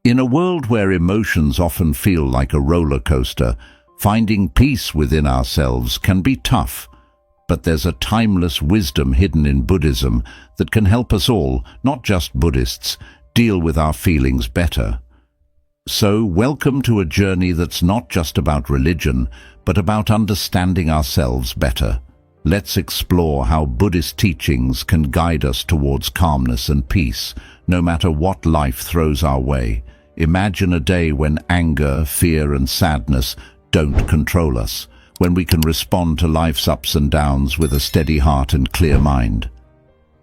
In a world where emotions often feel like a roller coaster, finding peace within ourselves can be tough. But there's a timeless wisdom hidden in Buddhism that can help us all, not just Buddhists, deal with our feelings better. So, welcome to a journey that's not just about religion, but about understanding ourselves better. Let's explore how Buddhist teachings can guide us towards calmness and peace, no matter what life throws our way. Imagine a day when anger, fear, and sadness don't control us, when we can respond to life's ups and downs with a steady heart and clear mind.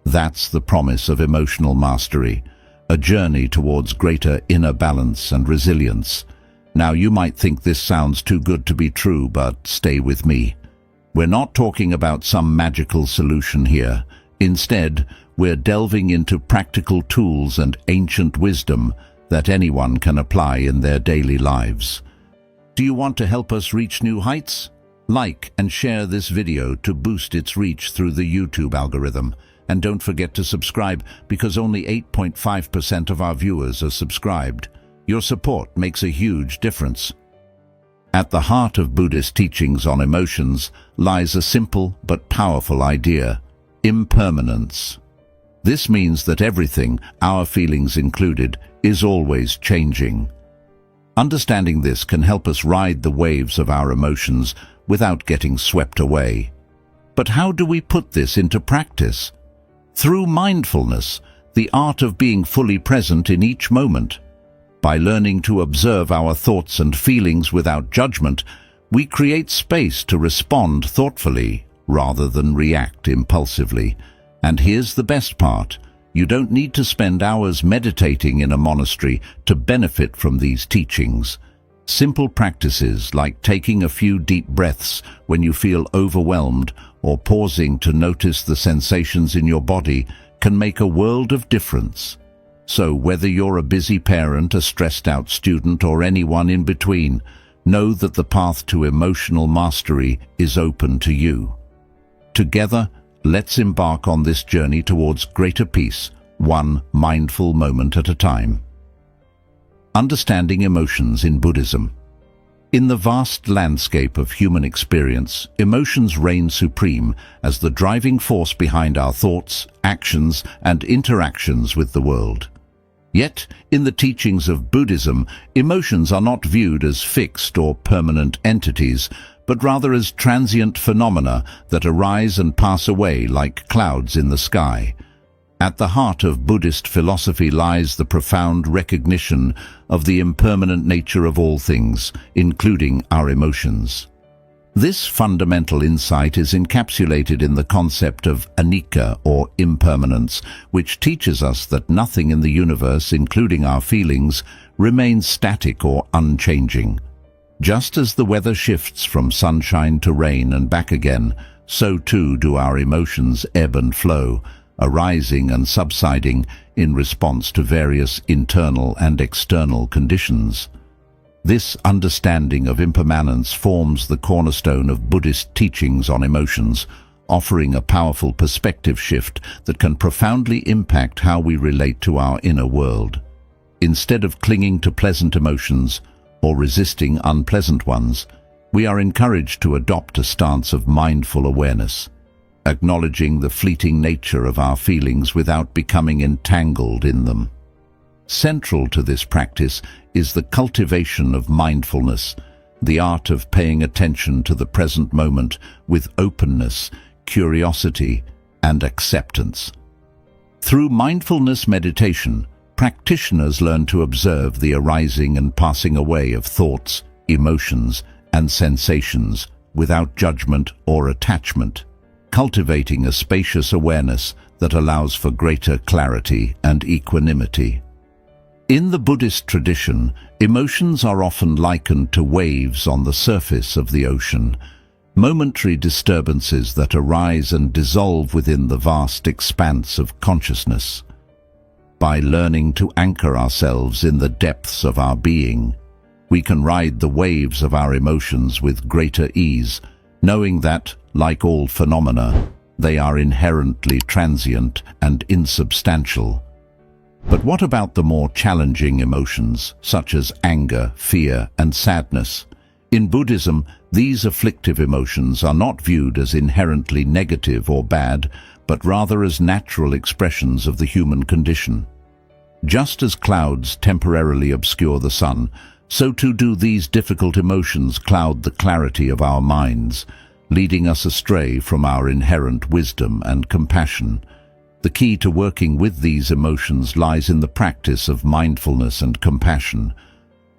That's the promise of emotional mastery, a journey towards greater inner balance and resilience. Now, you might think this sounds too good to be true, but stay with me. We're not talking about some magical solution here. Instead, we're delving into practical tools and ancient wisdom that anyone can apply in their daily lives. Do you want to help us reach new heights? Like and share this video to boost its reach through the YouTube algorithm. And don't forget to subscribe, because only 8.5% of our viewers are subscribed. Your support makes a huge difference. At the heart of Buddhist teachings on emotions lies a simple but powerful idea: impermanence. This means that everything, our feelings included, is always changing. Understanding this can help us ride the waves of our emotions without getting swept away. But how do we put this into practice? Through mindfulness, the art of being fully present in each moment. By learning to observe our thoughts and feelings without judgment, we create space to respond thoughtfully rather than react impulsively. And here's the best part: you don't need to spend hours meditating in a monastery to benefit from these teachings. Simple practices like taking a few deep breaths when you feel overwhelmed or pausing to notice the sensations in your body can make a world of difference. So whether you're a busy parent, a stressed-out student, or anyone in between, know that the path to emotional mastery is open to you. Together, let's embark on this journey towards greater peace, one mindful moment at a time. Understanding emotions in Buddhism. In the vast landscape of human experience, emotions reign supreme as the driving force behind our thoughts, actions, and interactions with the world. Yet, in the teachings of Buddhism, emotions are not viewed as fixed or permanent entities, but rather as transient phenomena that arise and pass away like clouds in the sky. At the heart of Buddhist philosophy lies the profound recognition of the impermanent nature of all things, including our emotions. This fundamental insight is encapsulated in the concept of anicca, or impermanence, which teaches us that nothing in the universe, including our feelings, remains static or unchanging. Just as the weather shifts from sunshine to rain and back again, so too do our emotions ebb and flow, arising and subsiding in response to various internal and external conditions. This understanding of impermanence forms the cornerstone of Buddhist teachings on emotions, offering a powerful perspective shift that can profoundly impact how we relate to our inner world. Instead of clinging to pleasant emotions or resisting unpleasant ones, we are encouraged to adopt a stance of mindful awareness, acknowledging the fleeting nature of our feelings without becoming entangled in them. Central to this practice is the cultivation of mindfulness, the art of paying attention to the present moment with openness, curiosity, and acceptance. Through mindfulness meditation, practitioners learn to observe the arising and passing away of thoughts, emotions, and sensations without judgment or attachment, cultivating a spacious awareness that allows for greater clarity and equanimity. In the Buddhist tradition, emotions are often likened to waves on the surface of the ocean, momentary disturbances that arise and dissolve within the vast expanse of consciousness. By learning to anchor ourselves in the depths of our being, we can ride the waves of our emotions with greater ease, knowing that, like all phenomena, they are inherently transient and insubstantial. But what about the more challenging emotions, such as anger, fear, and sadness? In Buddhism, these afflictive emotions are not viewed as inherently negative or bad, but rather as natural expressions of the human condition. Just as clouds temporarily obscure the sun, so too do these difficult emotions cloud the clarity of our minds, leading us astray from our inherent wisdom and compassion. The key to working with these emotions lies in the practice of mindfulness and compassion.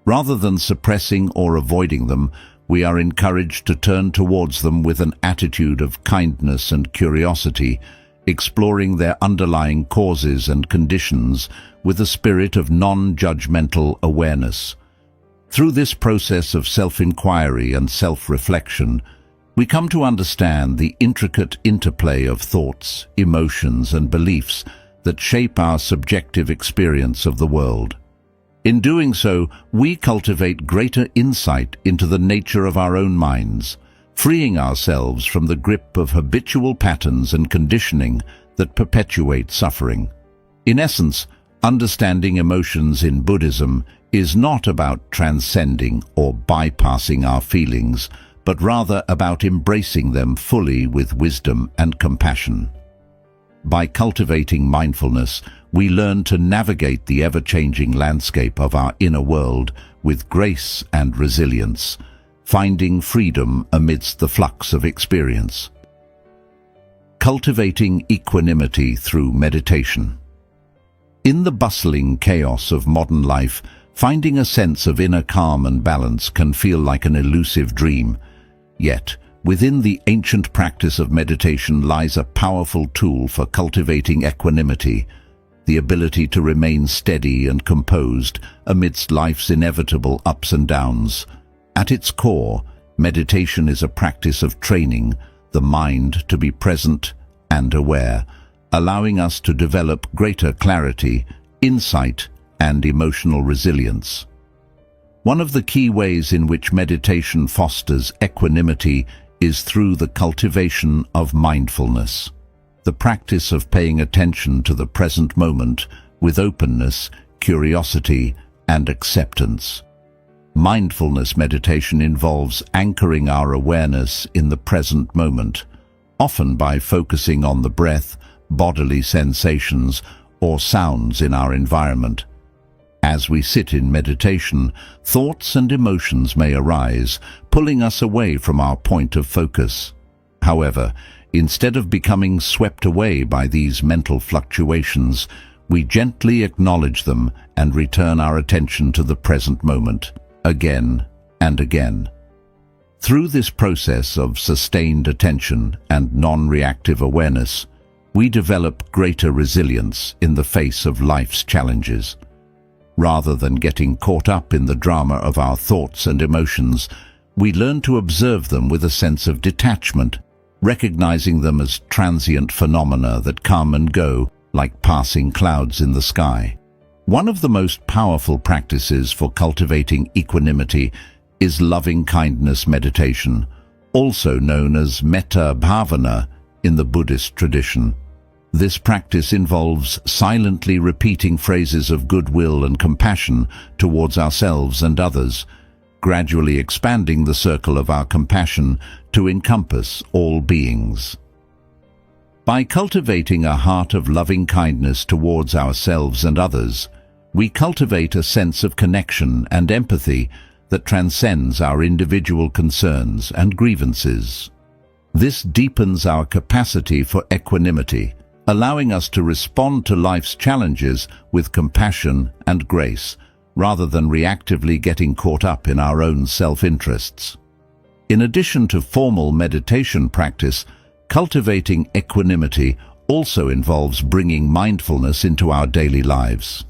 Rather than suppressing or avoiding them, we are encouraged to turn towards them with an attitude of kindness and curiosity, exploring their underlying causes and conditions with a spirit of non-judgmental awareness. Through this process of self-inquiry and self-reflection, we come to understand the intricate interplay of thoughts, emotions, and beliefs that shape our subjective experience of the world. In doing so, we cultivate greater insight into the nature of our own minds, freeing ourselves from the grip of habitual patterns and conditioning that perpetuate suffering. In essence, understanding emotions in Buddhism is not about transcending or bypassing our feelings, but rather about embracing them fully with wisdom and compassion. By cultivating mindfulness, we learn to navigate the ever-changing landscape of our inner world with grace and resilience, finding freedom amidst the flux of experience. Cultivating equanimity through meditation. In the bustling chaos of modern life, finding a sense of inner calm and balance can feel like an elusive dream. Yet, within the ancient practice of meditation lies a powerful tool for cultivating equanimity, the ability to remain steady and composed amidst life's inevitable ups and downs. At its core, meditation is a practice of training the mind to be present and aware, allowing us to develop greater clarity, insight, and emotional resilience. One of the key ways in which meditation fosters equanimity is through the cultivation of mindfulness, the practice of paying attention to the present moment with openness, curiosity, and acceptance. Mindfulness meditation involves anchoring our awareness in the present moment, often by focusing on the breath, bodily sensations, or sounds in our environment. As we sit in meditation, thoughts and emotions may arise, pulling us away from our point of focus. However, instead of becoming swept away by these mental fluctuations, we gently acknowledge them and return our attention to the present moment, again and again. Through this process of sustained attention and non-reactive awareness, we develop greater resilience in the face of life's challenges. Rather than getting caught up in the drama of our thoughts and emotions, we learn to observe them with a sense of detachment, recognizing them as transient phenomena that come and go like passing clouds in the sky. One of the most powerful practices for cultivating equanimity is loving-kindness meditation, also known as metta bhavana in the Buddhist tradition. This practice involves silently repeating phrases of goodwill and compassion towards ourselves and others, gradually expanding the circle of our compassion to encompass all beings. By cultivating a heart of loving kindness towards ourselves and others, we cultivate a sense of connection and empathy that transcends our individual concerns and grievances. This deepens our capacity for equanimity, allowing us to respond to life's challenges with compassion and grace, rather than reactively getting caught up in our own self-interests. In addition to formal meditation practice, cultivating equanimity also involves bringing mindfulness into our daily lives.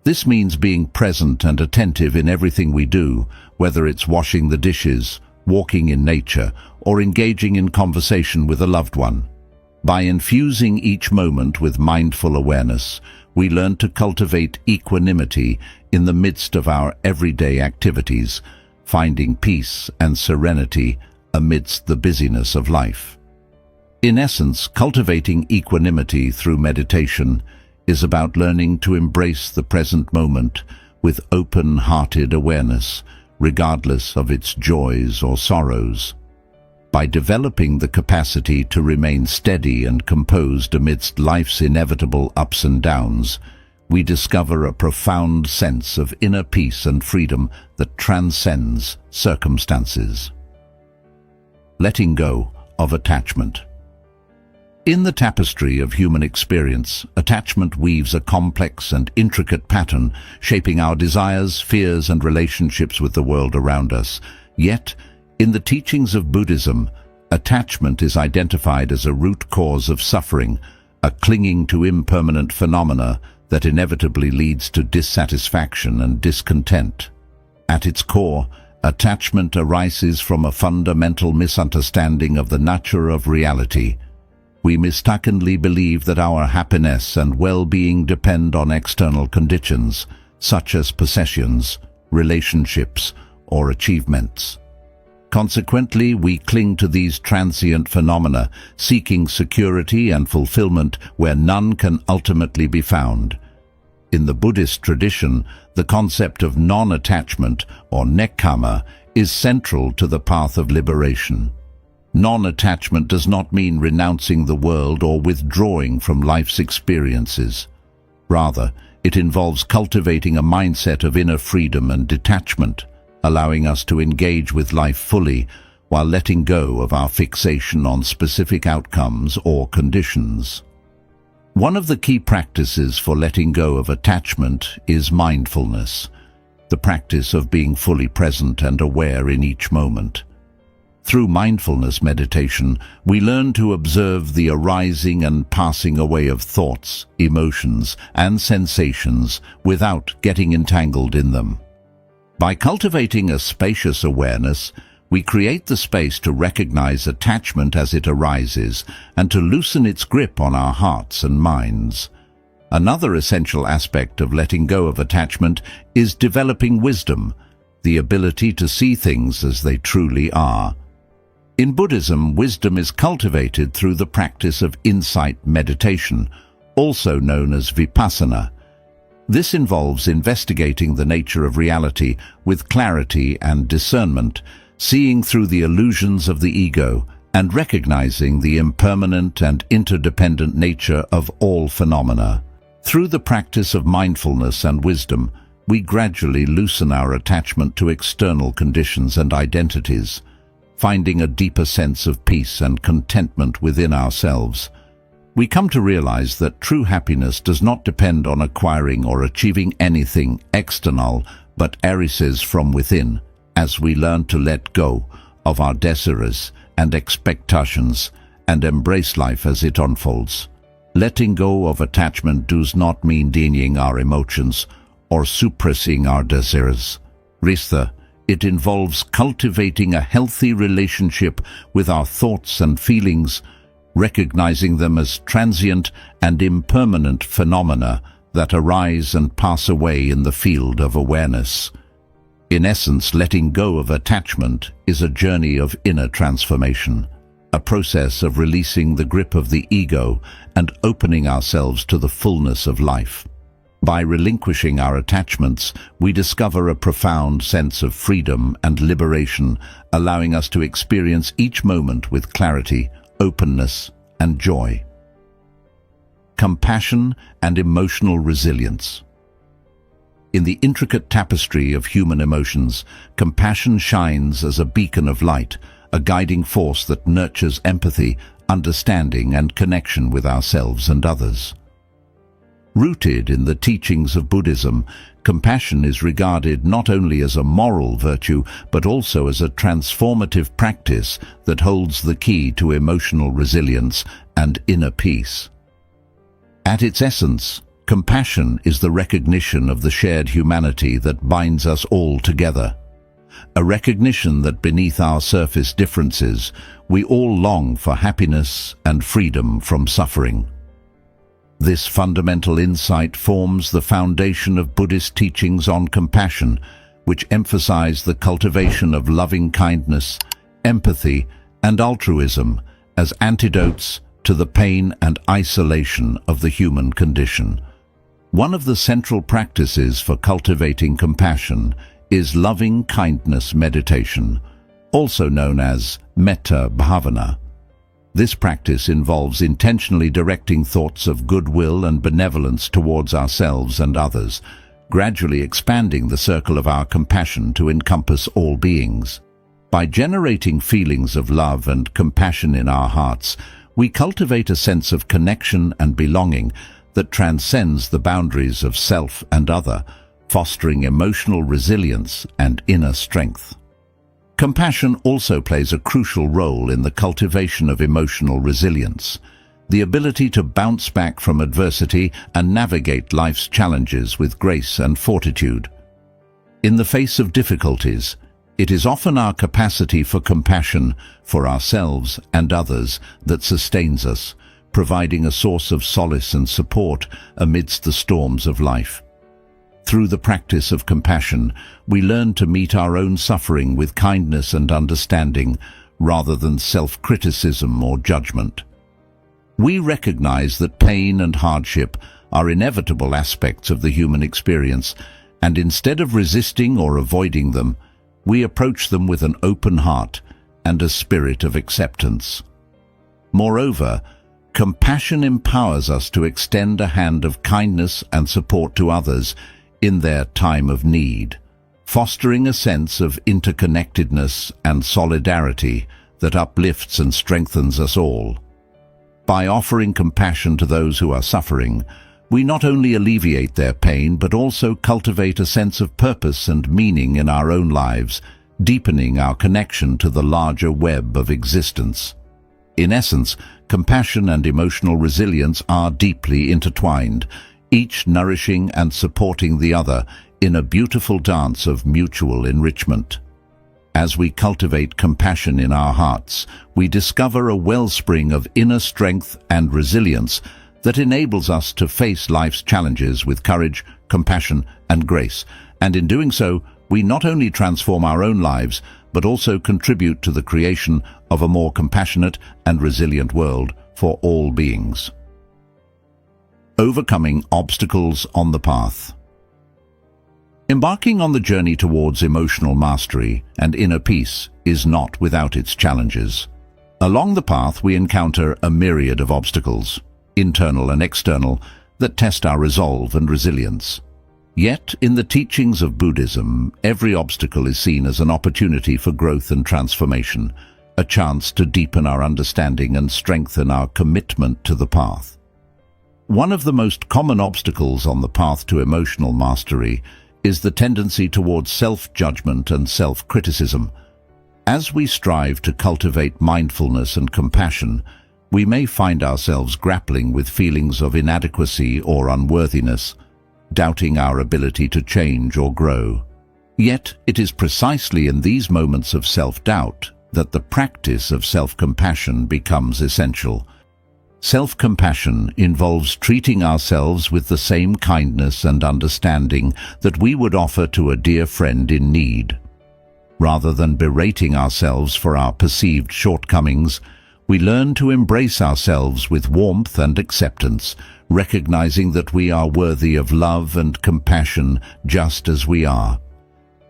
This means being present and attentive in everything we do, whether it's washing the dishes, walking in nature, or engaging in conversation with a loved one. By infusing each moment with mindful awareness, we learn to cultivate equanimity in the midst of our everyday activities, finding peace and serenity amidst the busyness of life. In essence, cultivating equanimity through meditation is about learning to embrace the present moment with open-hearted awareness, regardless of its joys or sorrows. By developing the capacity to remain steady and composed amidst life's inevitable ups and downs, we discover a profound sense of inner peace and freedom that transcends circumstances. Letting go of attachment. In the tapestry of human experience, attachment weaves a complex and intricate pattern, shaping our desires, fears, and relationships with the world around us. Yet, in the teachings of Buddhism, attachment is identified as a root cause of suffering, a clinging to impermanent phenomena that inevitably leads to dissatisfaction and discontent. At its core, attachment arises from a fundamental misunderstanding of the nature of reality. We mistakenly believe that our happiness and well-being depend on external conditions, such as possessions, relationships, or achievements. Consequently, we cling to these transient phenomena, seeking security and fulfillment where none can ultimately be found. In the Buddhist tradition, the concept of non-attachment, or nekkhamma, is central to the path of liberation. Non-attachment does not mean renouncing the world or withdrawing from life's experiences. Rather, it involves cultivating a mindset of inner freedom and detachment, allowing us to engage with life fully while letting go of our fixation on specific outcomes or conditions. One of the key practices for letting go of attachment is mindfulness, the practice of being fully present and aware in each moment. Through mindfulness meditation, we learn to observe the arising and passing away of thoughts, emotions, and sensations without getting entangled in them. By cultivating a spacious awareness, we create the space to recognize attachment as it arises and to loosen its grip on our hearts and minds. Another essential aspect of letting go of attachment is developing wisdom, the ability to see things as they truly are. In Buddhism, wisdom is cultivated through the practice of insight meditation, also known as vipassana. This involves investigating the nature of reality with clarity and discernment, seeing through the illusions of the ego, and recognizing the impermanent and interdependent nature of all phenomena. Through the practice of mindfulness and wisdom, we gradually loosen our attachment to external conditions and identities, finding a deeper sense of peace and contentment within ourselves. We come to realize that true happiness does not depend on acquiring or achieving anything external, but arises from within, as we learn to let go of our desires and expectations and embrace life as it unfolds. Letting go of attachment does not mean denying our emotions or suppressing our desires. Rather, it involves cultivating a healthy relationship with our thoughts and feelings, recognizing them as transient and impermanent phenomena that arise and pass away in the field of awareness. In essence, letting go of attachment is a journey of inner transformation, a process of releasing the grip of the ego and opening ourselves to the fullness of life. By relinquishing our attachments, we discover a profound sense of freedom and liberation, allowing us to experience each moment with clarity, openness, and joy. Compassion and emotional resilience. In the intricate tapestry of human emotions, compassion shines as a beacon of light, a guiding force that nurtures empathy, understanding, and connection with ourselves and others. Rooted in the teachings of Buddhism, compassion is regarded not only as a moral virtue, but also as a transformative practice that holds the key to emotional resilience and inner peace. At its essence, compassion is the recognition of the shared humanity that binds us all together. A recognition that beneath our surface differences, we all long for happiness and freedom from suffering. This fundamental insight forms the foundation of Buddhist teachings on compassion, which emphasize the cultivation of loving kindness, empathy, and altruism as antidotes to the pain and isolation of the human condition. One of the central practices for cultivating compassion is loving kindness meditation, also known as metta bhavana. This practice involves intentionally directing thoughts of goodwill and benevolence towards ourselves and others, gradually expanding the circle of our compassion to encompass all beings. By generating feelings of love and compassion in our hearts, we cultivate a sense of connection and belonging that transcends the boundaries of self and other, fostering emotional resilience and inner strength. Compassion also plays a crucial role in the cultivation of emotional resilience, the ability to bounce back from adversity and navigate life's challenges with grace and fortitude. In the face of difficulties, it is often our capacity for compassion for ourselves and others that sustains us, providing a source of solace and support amidst the storms of life. Through the practice of compassion, we learn to meet our own suffering with kindness and understanding, rather than self-criticism or judgment. We recognize that pain and hardship are inevitable aspects of the human experience, and instead of resisting or avoiding them, we approach them with an open heart and a spirit of acceptance. Moreover, compassion empowers us to extend a hand of kindness and support to others in their time of need, fostering a sense of interconnectedness and solidarity that uplifts and strengthens us all. By offering compassion to those who are suffering, we not only alleviate their pain but also cultivate a sense of purpose and meaning in our own lives, deepening our connection to the larger web of existence. In essence, compassion and emotional resilience are deeply intertwined, each nourishing and supporting the other in a beautiful dance of mutual enrichment. As we cultivate compassion in our hearts, we discover a wellspring of inner strength and resilience that enables us to face life's challenges with courage, compassion, and grace. And in doing so, we not only transform our own lives, but also contribute to the creation of a more compassionate and resilient world for all beings. Overcoming obstacles on the path. Embarking on the journey towards emotional mastery and inner peace is not without its challenges. Along the path, we encounter a myriad of obstacles, internal and external, that test our resolve and resilience. Yet, in the teachings of Buddhism, every obstacle is seen as an opportunity for growth and transformation, a chance to deepen our understanding and strengthen our commitment to the path. One of the most common obstacles on the path to emotional mastery is the tendency towards self-judgment and self-criticism. As we strive to cultivate mindfulness and compassion, we may find ourselves grappling with feelings of inadequacy or unworthiness, doubting our ability to change or grow. Yet, it is precisely in these moments of self-doubt that the practice of self-compassion becomes essential. Self-compassion involves treating ourselves with the same kindness and understanding that we would offer to a dear friend in need. Rather than berating ourselves for our perceived shortcomings, we learn to embrace ourselves with warmth and acceptance, recognizing that we are worthy of love and compassion just as we are.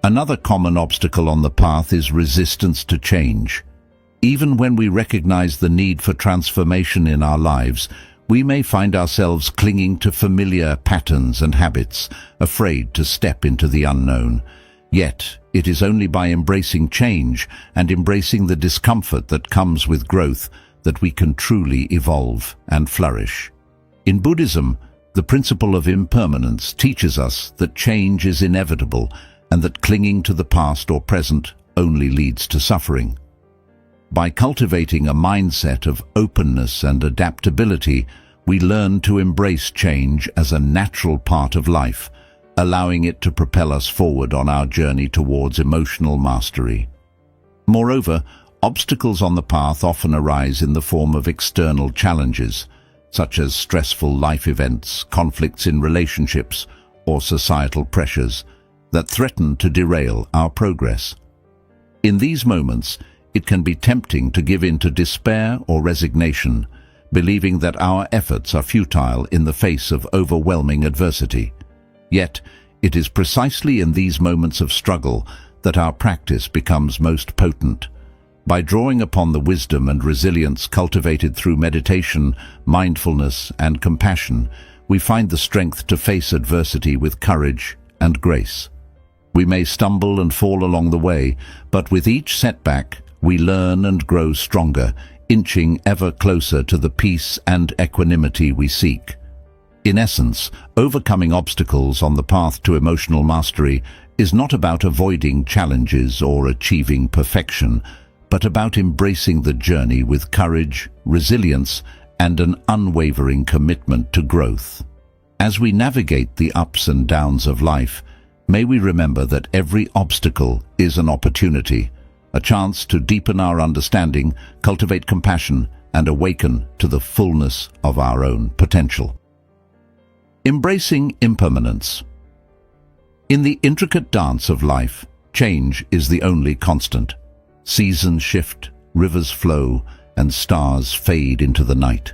Another common obstacle on the path is resistance to change. Even when we recognize the need for transformation in our lives, we may find ourselves clinging to familiar patterns and habits, afraid to step into the unknown. Yet, it is only by embracing change and embracing the discomfort that comes with growth that we can truly evolve and flourish. In Buddhism, the principle of impermanence teaches us that change is inevitable and that clinging to the past or present only leads to suffering. By cultivating a mindset of openness and adaptability, we learn to embrace change as a natural part of life, allowing it to propel us forward on our journey towards emotional mastery. Moreover, obstacles on the path often arise in the form of external challenges, such as stressful life events, conflicts in relationships, or societal pressures that threaten to derail our progress. In these moments, it can be tempting to give in to despair or resignation, believing that our efforts are futile in the face of overwhelming adversity. Yet, it is precisely in these moments of struggle that our practice becomes most potent. By drawing upon the wisdom and resilience cultivated through meditation, mindfulness, and compassion, we find the strength to face adversity with courage and grace. We may stumble and fall along the way, but with each setback, we learn and grow stronger, inching ever closer to the peace and equanimity we seek. In essence, overcoming obstacles on the path to emotional mastery is not about avoiding challenges or achieving perfection, but about embracing the journey with courage, resilience, and an unwavering commitment to growth. As we navigate the ups and downs of life, may we remember that every obstacle is an opportunity, a chance to deepen our understanding, cultivate compassion, and awaken to the fullness of our own potential. Embracing impermanence. In the intricate dance of life, change is the only constant. Seasons shift, rivers flow, and stars fade into the night.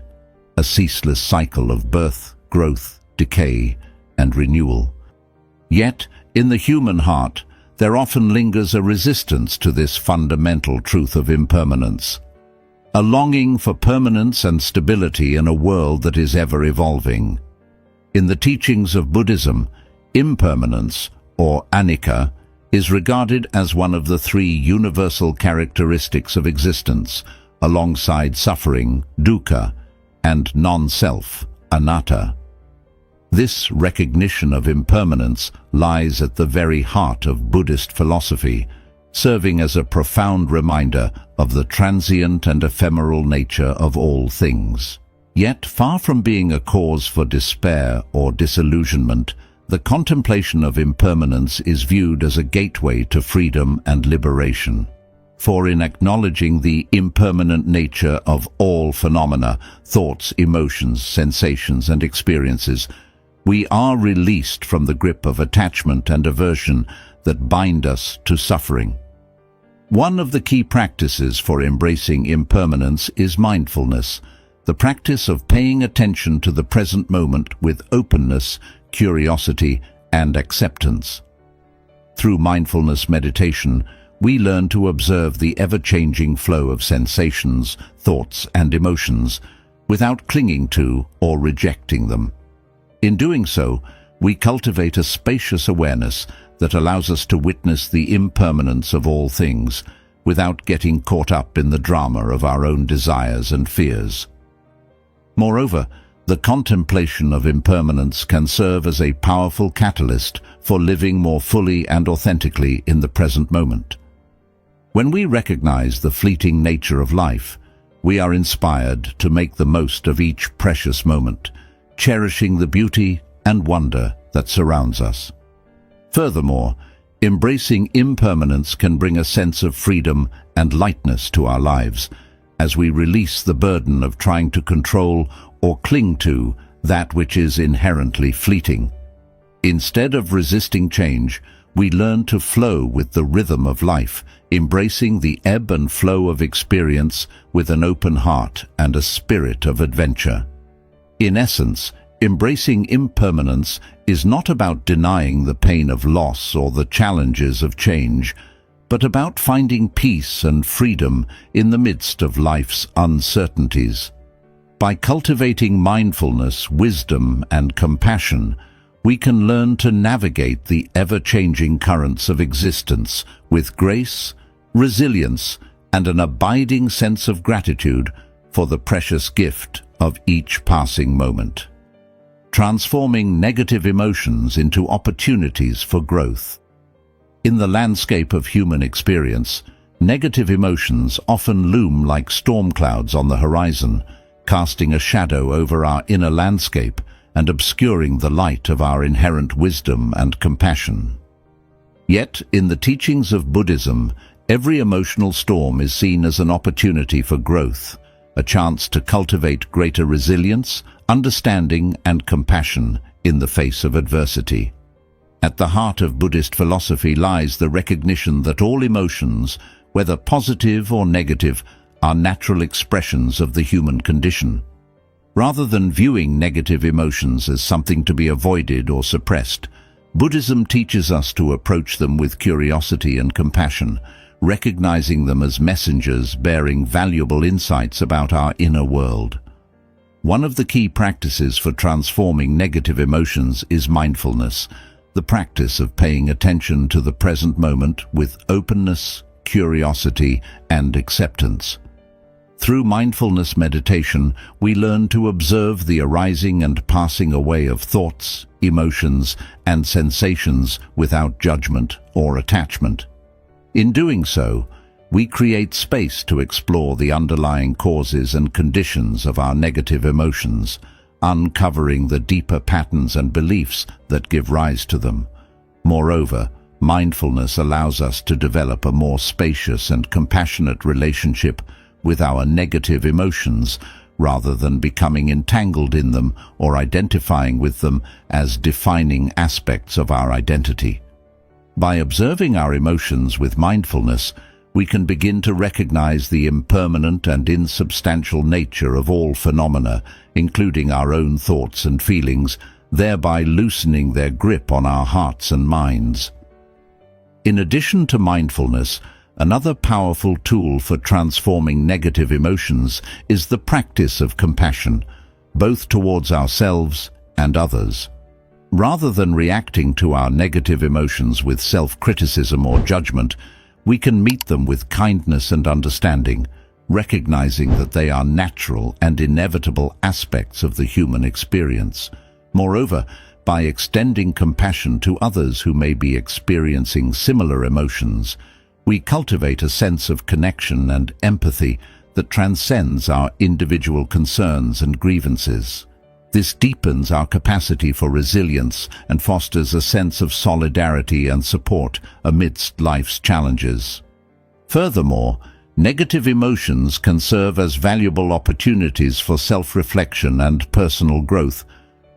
A ceaseless cycle of birth, growth, decay, and renewal. Yet, in the human heart, there often lingers a resistance to this fundamental truth of impermanence. A longing for permanence and stability in a world that is ever evolving. In the teachings of Buddhism, impermanence, or anicca, is regarded as one of the three universal characteristics of existence, alongside suffering, dukkha, and non-self, anatta. This recognition of impermanence lies at the very heart of Buddhist philosophy, serving as a profound reminder of the transient and ephemeral nature of all things. Yet, far from being a cause for despair or disillusionment, the contemplation of impermanence is viewed as a gateway to freedom and liberation. For in acknowledging the impermanent nature of all phenomena, thoughts, emotions, sensations, and experiences, we are released from the grip of attachment and aversion that bind us to suffering. One of the key practices for embracing impermanence is mindfulness, the practice of paying attention to the present moment with openness, curiosity, and acceptance. Through mindfulness meditation, we learn to observe the ever-changing flow of sensations, thoughts, and emotions without clinging to or rejecting them. In doing so, we cultivate a spacious awareness that allows us to witness the impermanence of all things without getting caught up in the drama of our own desires and fears. Moreover, the contemplation of impermanence can serve as a powerful catalyst for living more fully and authentically in the present moment. When we recognize the fleeting nature of life, we are inspired to make the most of each precious moment, cherishing the beauty and wonder that surrounds us. Furthermore, embracing impermanence can bring a sense of freedom and lightness to our lives, as we release the burden of trying to control or cling to that which is inherently fleeting. Instead of resisting change, we learn to flow with the rhythm of life, embracing the ebb and flow of experience with an open heart and a spirit of adventure. In essence, embracing impermanence is not about denying the pain of loss or the challenges of change, but about finding peace and freedom in the midst of life's uncertainties. By cultivating mindfulness, wisdom, and compassion, we can learn to navigate the ever-changing currents of existence with grace, resilience, and an abiding sense of gratitude for the precious gift of each passing moment. Transforming negative emotions into opportunities for growth. In the landscape of human experience, negative emotions often loom like storm clouds on the horizon, casting a shadow over our inner landscape and obscuring the light of our inherent wisdom and compassion. Yet, in the teachings of Buddhism, every emotional storm is seen as an opportunity for growth, a chance to cultivate greater resilience, understanding, and compassion in the face of adversity. At the heart of Buddhist philosophy lies the recognition that all emotions, whether positive or negative, are natural expressions of the human condition. Rather than viewing negative emotions as something to be avoided or suppressed, Buddhism teaches us to approach them with curiosity and compassion, recognizing them as messengers bearing valuable insights about our inner world. One of the key practices for transforming negative emotions is mindfulness, the practice of paying attention to the present moment with openness, curiosity, and acceptance. Through mindfulness meditation, we learn to observe the arising and passing away of thoughts, emotions, and sensations without judgment or attachment. In doing so, we create space to explore the underlying causes and conditions of our negative emotions, uncovering the deeper patterns and beliefs that give rise to them. Moreover, mindfulness allows us to develop a more spacious and compassionate relationship with our negative emotions, rather than becoming entangled in them or identifying with them as defining aspects of our identity. By observing our emotions with mindfulness, we can begin to recognize the impermanent and insubstantial nature of all phenomena, including our own thoughts and feelings, thereby loosening their grip on our hearts and minds. In addition to mindfulness, another powerful tool for transforming negative emotions is the practice of compassion, both towards ourselves and others. Rather than reacting to our negative emotions with self-criticism or judgment, we can meet them with kindness and understanding, recognizing that they are natural and inevitable aspects of the human experience. Moreover, by extending compassion to others who may be experiencing similar emotions, we cultivate a sense of connection and empathy that transcends our individual concerns and grievances. This deepens our capacity for resilience and fosters a sense of solidarity and support amidst life's challenges. Furthermore, negative emotions can serve as valuable opportunities for self-reflection and personal growth,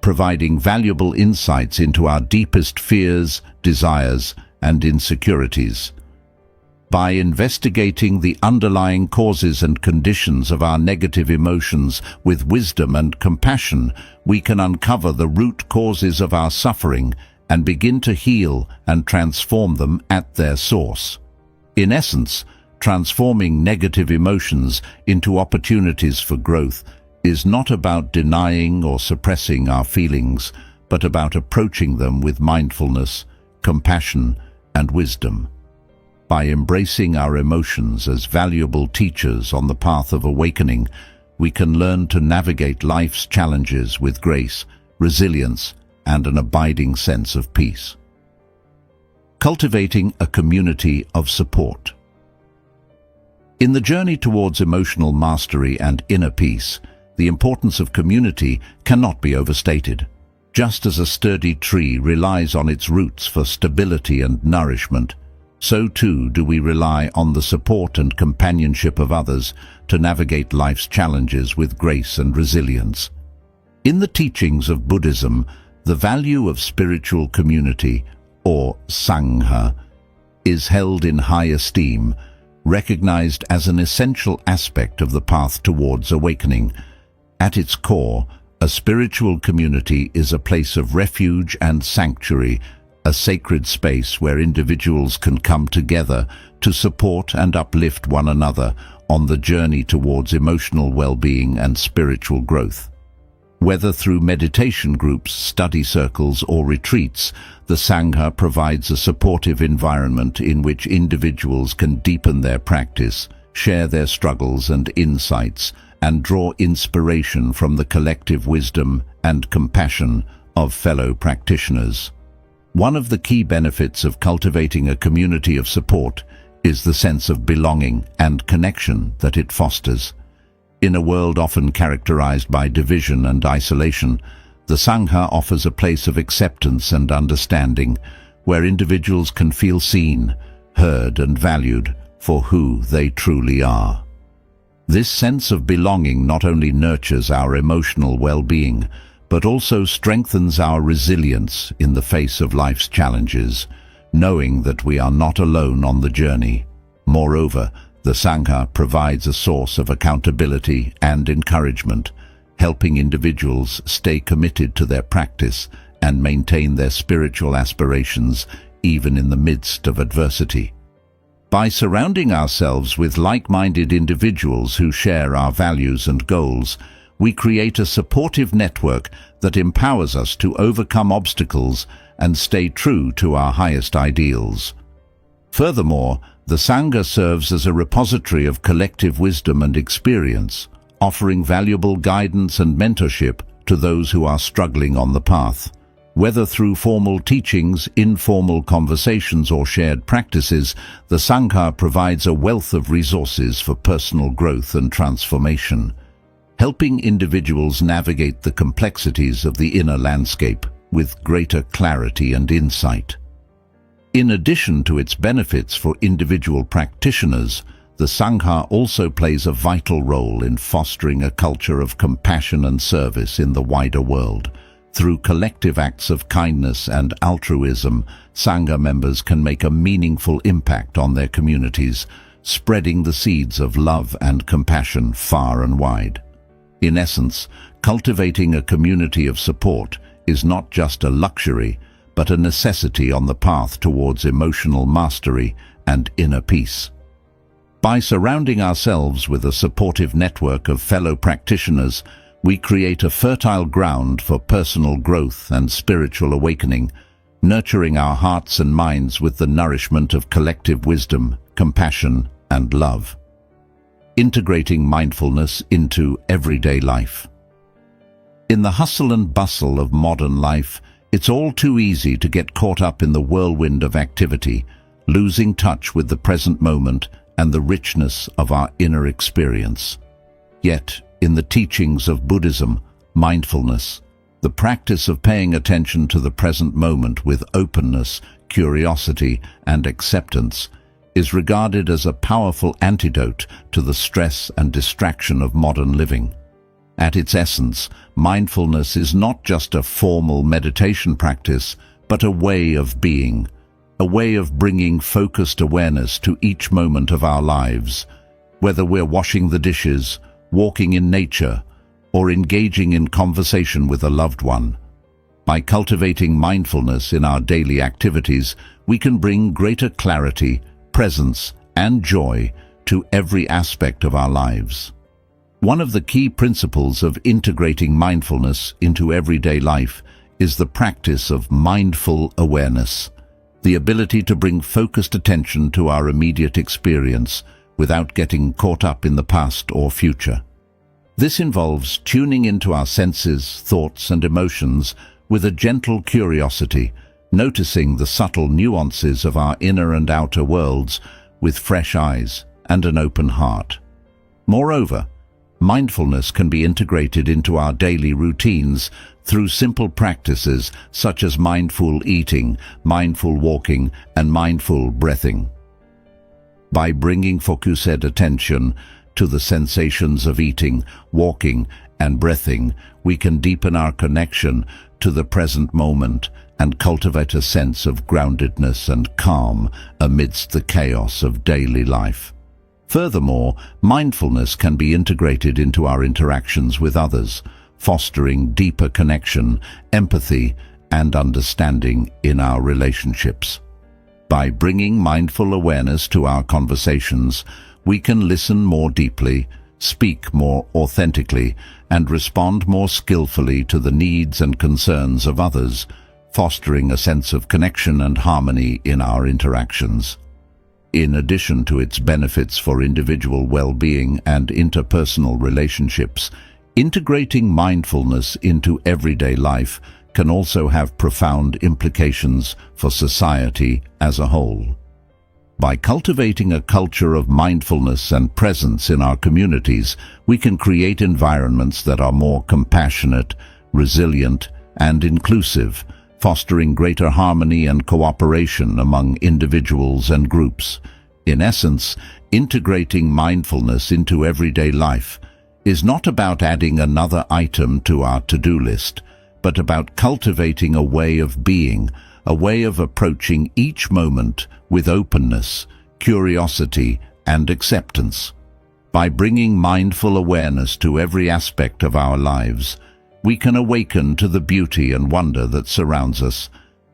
providing valuable insights into our deepest fears, desires, and insecurities. By investigating the underlying causes and conditions of our negative emotions with wisdom and compassion, we can uncover the root causes of our suffering and begin to heal and transform them at their source. In essence, transforming negative emotions into opportunities for growth is not about denying or suppressing our feelings, but about approaching them with mindfulness, compassion, and wisdom. By embracing our emotions as valuable teachers on the path of awakening, we can learn to navigate life's challenges with grace, resilience, and an abiding sense of peace. Cultivating a community of support. In the journey towards emotional mastery and inner peace, the importance of community cannot be overstated. Just as a sturdy tree relies on its roots for stability and nourishment, so too do we rely on the support and companionship of others to navigate life's challenges with grace and resilience. In the teachings of Buddhism, the value of spiritual community, or Sangha, is held in high esteem, recognized as an essential aspect of the path towards awakening. At its core, a spiritual community is a place of refuge and sanctuary, a sacred space where individuals can come together to support and uplift one another on the journey towards emotional well-being and spiritual growth. Whether through meditation groups, study circles, or retreats, the Sangha provides a supportive environment in which individuals can deepen their practice, share their struggles and insights, and draw inspiration from the collective wisdom and compassion of fellow practitioners. One of the key benefits of cultivating a community of support is the sense of belonging and connection that it fosters. In a world often characterized by division and isolation, the Sangha offers a place of acceptance and understanding, where individuals can feel seen, heard, and valued for who they truly are. This sense of belonging not only nurtures our emotional well-being, but also strengthens our resilience in the face of life's challenges, knowing that we are not alone on the journey. Moreover, the Sangha provides a source of accountability and encouragement, helping individuals stay committed to their practice and maintain their spiritual aspirations even in the midst of adversity. By surrounding ourselves with like-minded individuals who share our values and goals, we create a supportive network that empowers us to overcome obstacles and stay true to our highest ideals. Furthermore, the Sangha serves as a repository of collective wisdom and experience, offering valuable guidance and mentorship to those who are struggling on the path. Whether through formal teachings, informal conversations, or shared practices, the Sangha provides a wealth of resources for personal growth and transformation, helping individuals navigate the complexities of the inner landscape with greater clarity and insight. In addition to its benefits for individual practitioners, the Sangha also plays a vital role in fostering a culture of compassion and service in the wider world. Through collective acts of kindness and altruism, Sangha members can make a meaningful impact on their communities, spreading the seeds of love and compassion far and wide. In essence, cultivating a community of support is not just a luxury, but a necessity on the path towards emotional mastery and inner peace. By surrounding ourselves with a supportive network of fellow practitioners, we create a fertile ground for personal growth and spiritual awakening, nurturing our hearts and minds with the nourishment of collective wisdom, compassion, and love. Integrating mindfulness into everyday life. In the hustle and bustle of modern life, it's all too easy to get caught up in the whirlwind of activity, losing touch with the present moment and the richness of our inner experience. Yet, in the teachings of Buddhism, mindfulness, the practice of paying attention to the present moment with openness, curiosity, and acceptance, is regarded as a powerful antidote to the stress and distraction of modern living. At its essence, mindfulness is not just a formal meditation practice, but a way of being, a way of bringing focused awareness to each moment of our lives, whether we're washing the dishes, walking in nature, or engaging in conversation with a loved one. By cultivating mindfulness in our daily activities, we can bring greater clarity, presence, and joy to every aspect of our lives. One of the key principles of integrating mindfulness into everyday life is the practice of mindful awareness, the ability to bring focused attention to our immediate experience without getting caught up in the past or future. This involves tuning into our senses, thoughts, and emotions with a gentle curiosity, noticing the subtle nuances of our inner and outer worlds with fresh eyes and an open heart. Moreover, mindfulness can be integrated into our daily routines through simple practices such as mindful eating, mindful walking, and mindful breathing. By bringing focused attention to the sensations of eating, walking, and breathing, we can deepen our connection to the present moment and cultivate a sense of groundedness and calm amidst the chaos of daily life. Furthermore, mindfulness can be integrated into our interactions with others, fostering deeper connection, empathy, and understanding in our relationships. By bringing mindful awareness to our conversations, we can listen more deeply, speak more authentically, and respond more skillfully to the needs and concerns of others, fostering a sense of connection and harmony in our interactions. In addition to its benefits for individual well-being and interpersonal relationships, integrating mindfulness into everyday life can also have profound implications for society as a whole. By cultivating a culture of mindfulness and presence in our communities, we can create environments that are more compassionate, resilient, and inclusive, fostering greater harmony and cooperation among individuals and groups. In essence, integrating mindfulness into everyday life is not about adding another item to our to-do list, but about cultivating a way of being, a way of approaching each moment with openness, curiosity, and acceptance. By bringing mindful awareness to every aspect of our lives, we can awaken to the beauty and wonder that surrounds us,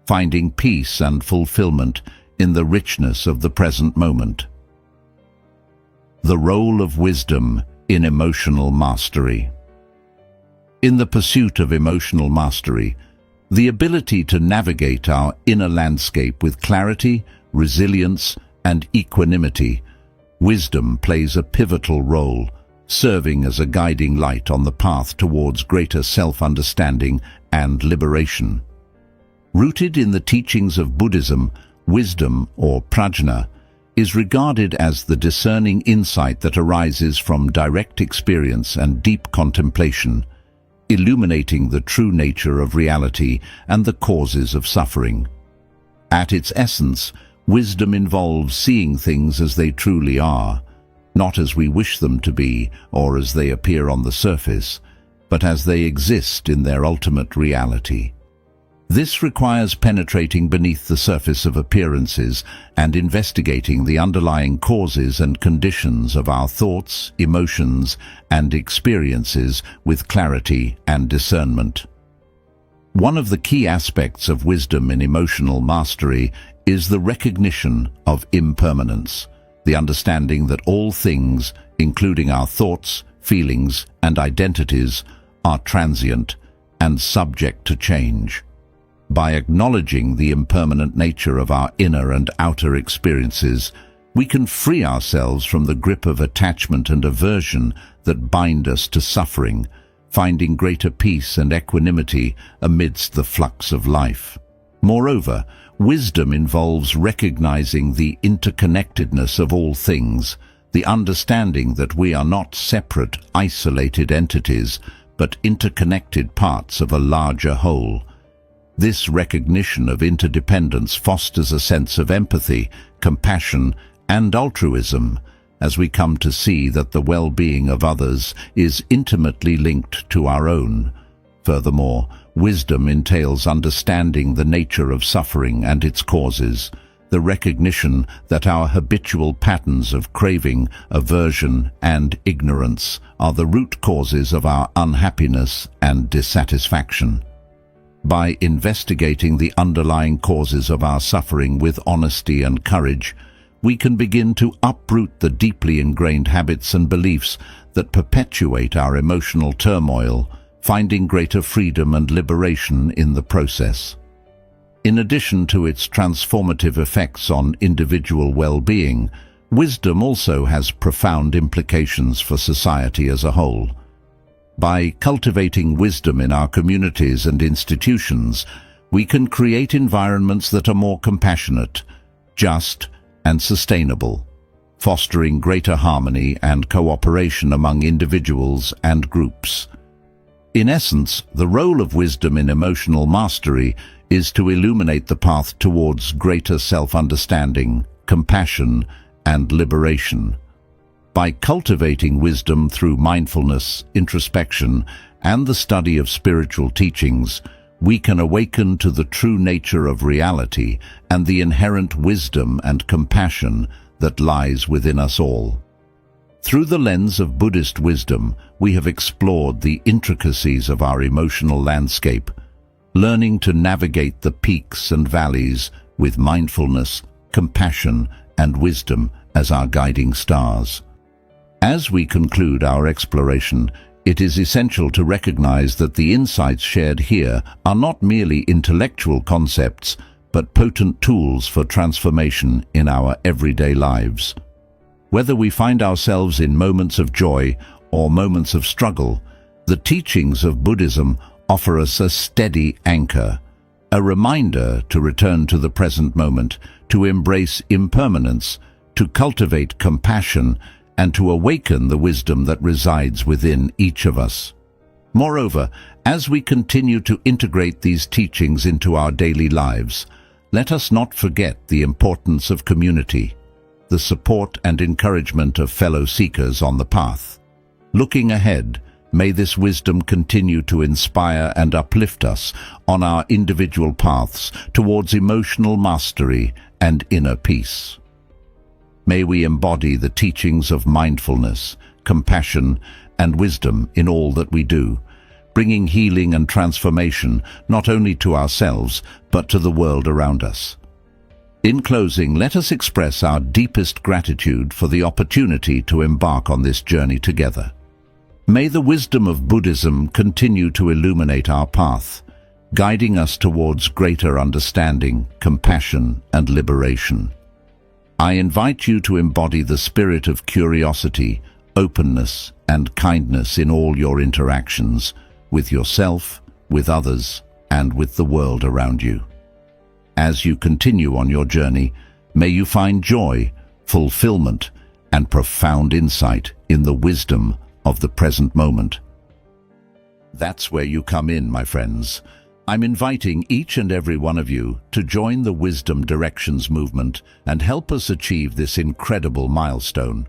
finding peace and fulfillment in the richness of the present moment. The role of wisdom in emotional mastery. In the pursuit of emotional mastery, the ability to navigate our inner landscape with clarity, resilience, and equanimity, wisdom plays a pivotal role, serving as a guiding light on the path towards greater self-understanding and liberation. Rooted in the teachings of Buddhism, wisdom, or prajna, is regarded as the discerning insight that arises from direct experience and deep contemplation, illuminating the true nature of reality and the causes of suffering. At its essence, wisdom involves seeing things as they truly are, not as we wish them to be or as they appear on the surface, but as they exist in their ultimate reality. This requires penetrating beneath the surface of appearances and investigating the underlying causes and conditions of our thoughts, emotions, and experiences with clarity and discernment. One of the key aspects of wisdom in emotional mastery is the recognition of impermanence, the understanding that all things, including our thoughts, feelings, and identities, are transient and subject to change. By acknowledging the impermanent nature of our inner and outer experiences, we can free ourselves from the grip of attachment and aversion that bind us to suffering, finding greater peace and equanimity amidst the flux of life. Moreover, wisdom involves recognizing the interconnectedness of all things, the understanding that we are not separate, isolated entities, but interconnected parts of a larger whole. This recognition of interdependence fosters a sense of empathy, compassion, and altruism, as we come to see that the well-being of others is intimately linked to our own. Furthermore, wisdom entails understanding the nature of suffering and its causes, the recognition that our habitual patterns of craving, aversion, and ignorance are the root causes of our unhappiness and dissatisfaction. By investigating the underlying causes of our suffering with honesty and courage, we can begin to uproot the deeply ingrained habits and beliefs that perpetuate our emotional turmoil, finding greater freedom and liberation in the process. In addition to its transformative effects on individual well-being, wisdom also has profound implications for society as a whole. By cultivating wisdom in our communities and institutions, we can create environments that are more compassionate, just, and sustainable, fostering greater harmony and cooperation among individuals and groups. In essence, the role of wisdom in emotional mastery is to illuminate the path towards greater self-understanding, compassion, and liberation. By cultivating wisdom through mindfulness, introspection, and the study of spiritual teachings, we can awaken to the true nature of reality and the inherent wisdom and compassion that lies within us all. Through the lens of Buddhist wisdom, we have explored the intricacies of our emotional landscape, learning to navigate the peaks and valleys with mindfulness, compassion, and wisdom as our guiding stars. As we conclude our exploration, it is essential to recognize that the insights shared here are not merely intellectual concepts, but potent tools for transformation in our everyday lives. Whether we find ourselves in moments of joy or moments of struggle, the teachings of Buddhism offer us a steady anchor, a reminder to return to the present moment, to embrace impermanence, to cultivate compassion, and to awaken the wisdom that resides within each of us. Moreover, as we continue to integrate these teachings into our daily lives, let us not forget the importance of community, the support and encouragement of fellow seekers on the path. Looking ahead, may this wisdom continue to inspire and uplift us on our individual paths towards emotional mastery and inner peace. May we embody the teachings of mindfulness, compassion, and wisdom in all that we do, bringing healing and transformation not only to ourselves, but to the world around us. In closing, let us express our deepest gratitude for the opportunity to embark on this journey together. May the wisdom of Buddhism continue to illuminate our path, guiding us towards greater understanding, compassion, and liberation. I invite you to embody the spirit of curiosity, openness, and kindness in all your interactions, with yourself, with others, and with the world around you. As you continue on your journey, may you find joy, fulfillment, and profound insight in the wisdom of the present moment. That's where you come in, my friends. I'm inviting each and every one of you to join the Wisdom Directions movement and help us achieve this incredible milestone.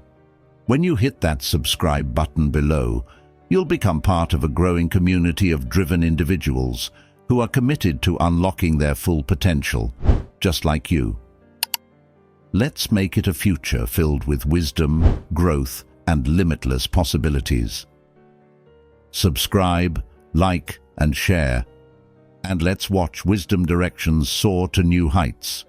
When you hit that subscribe button below, you'll become part of a growing community of driven individuals who are committed to unlocking their full potential, just like you. Let's make it a future filled with wisdom, growth, and limitless possibilities. Subscribe, like, and share, and let's watch Wisdom Directions soar to new heights.